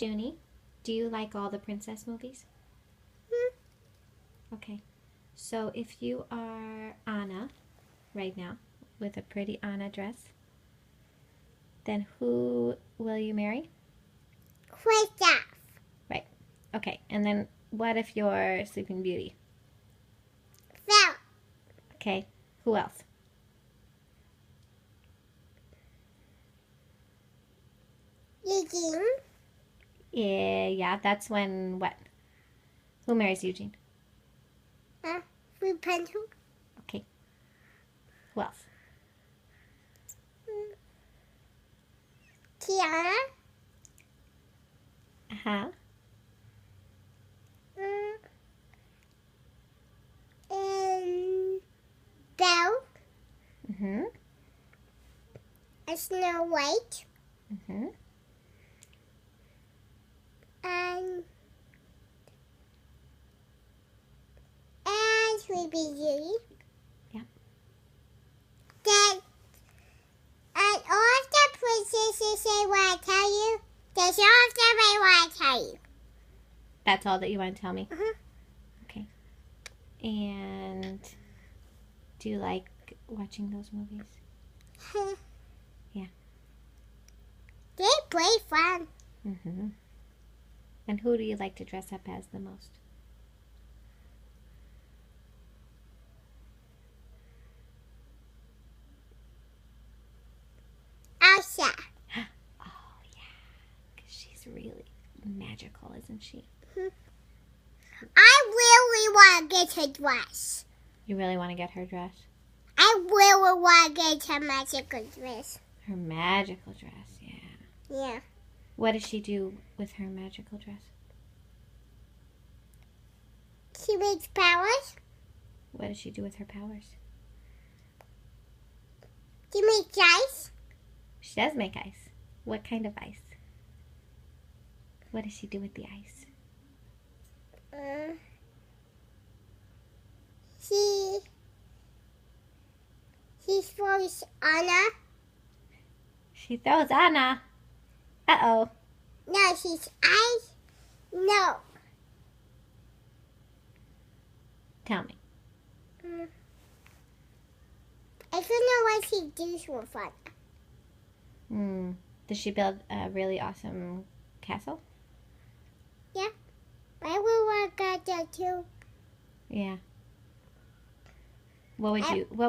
Junie, do you like all the princess movies? Okay. So if you are Anna right now with a pretty Anna dress, then who will you marry? Kristoff. Right. Okay. And then what if you're Sleeping Beauty? Phil. Okay. Who else? Eugene. Yeah, that's when what? Who marries Eugene? Rapunzel. Okay. Who else? Tiana. Uh-huh. And Belle. Mm-hmm. And Snow White. Mm-hmm. And Sleeping Beauty. Yeah. Then, and all of the princesses say what I tell you. That's all of them I want to tell you. That's all that you want to tell me? Uh-huh. Okay. And do you like watching those movies? Yeah. They're pretty fun. Mm-hmm. And who do you like to dress up as the most? Elsa. Oh, yeah. 'Cause she's really magical, isn't she? I really want to get her dress. You really want to get her dress? I really want to get her magical dress. Her magical dress, yeah. Yeah. What does she do with her magical dress? She makes powers. What does she do with her powers? She makes ice. She does make ice. What kind of ice? What does she do with the ice? She throws Anna. She throws Anna. Uh-oh. No, she's ice. No. Tell me. I don't know what she does with Anna. Does she build a really awesome castle? Yeah. I will want to get that too. Yeah. What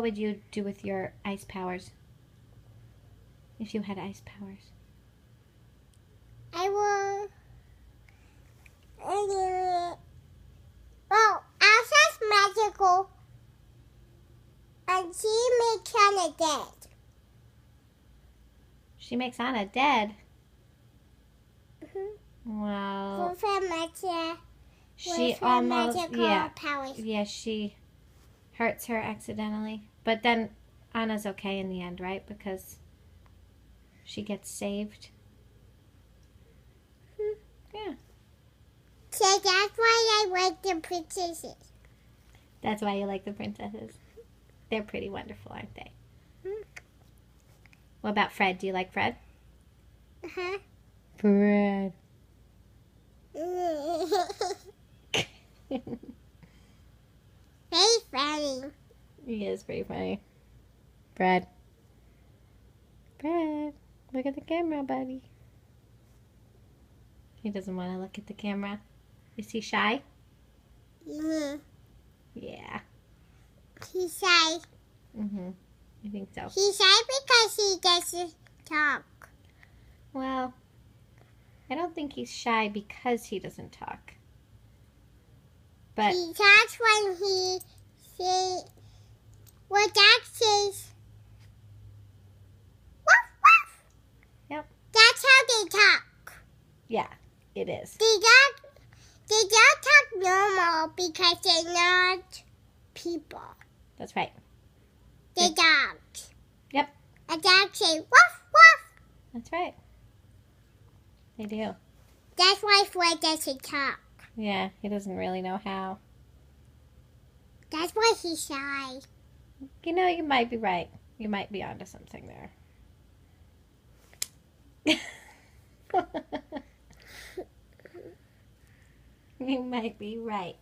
would you do with your ice powers? If you had ice powers? I will. Well, Elsa's magical, and she makes Anna dead. She makes Anna dead. Mm-hmm. Well, With her magic. she with her almost magical powers. Yeah, she hurts her accidentally. But then Anna's okay in the end, right? Because she gets saved. Yeah. So that's why I like the princesses. That's why you like the princesses. They're pretty wonderful, aren't they? What about Fred? Do you like Fred? Uh-huh. Fred. Very funny. He is pretty funny. Fred. Fred. Look at the camera, buddy. He doesn't want to look at the camera. Is he shy? Mm-hmm. Yeah. He's shy. I think so. He's shy because he doesn't talk. Well, I don't think he's shy because he doesn't talk. But He talks when he says, well, Dad says, woof, woof. Yep. That's how they talk. yeah, it is. They don't talk normal because they're not people. That's right. They're dogs. Yep. A dog say, woof, woof. That's right. They do. That's why Fred doesn't talk. Yeah, he doesn't really know how. That's why he's shy. You know, you might be right. You might be onto something there. You might be right.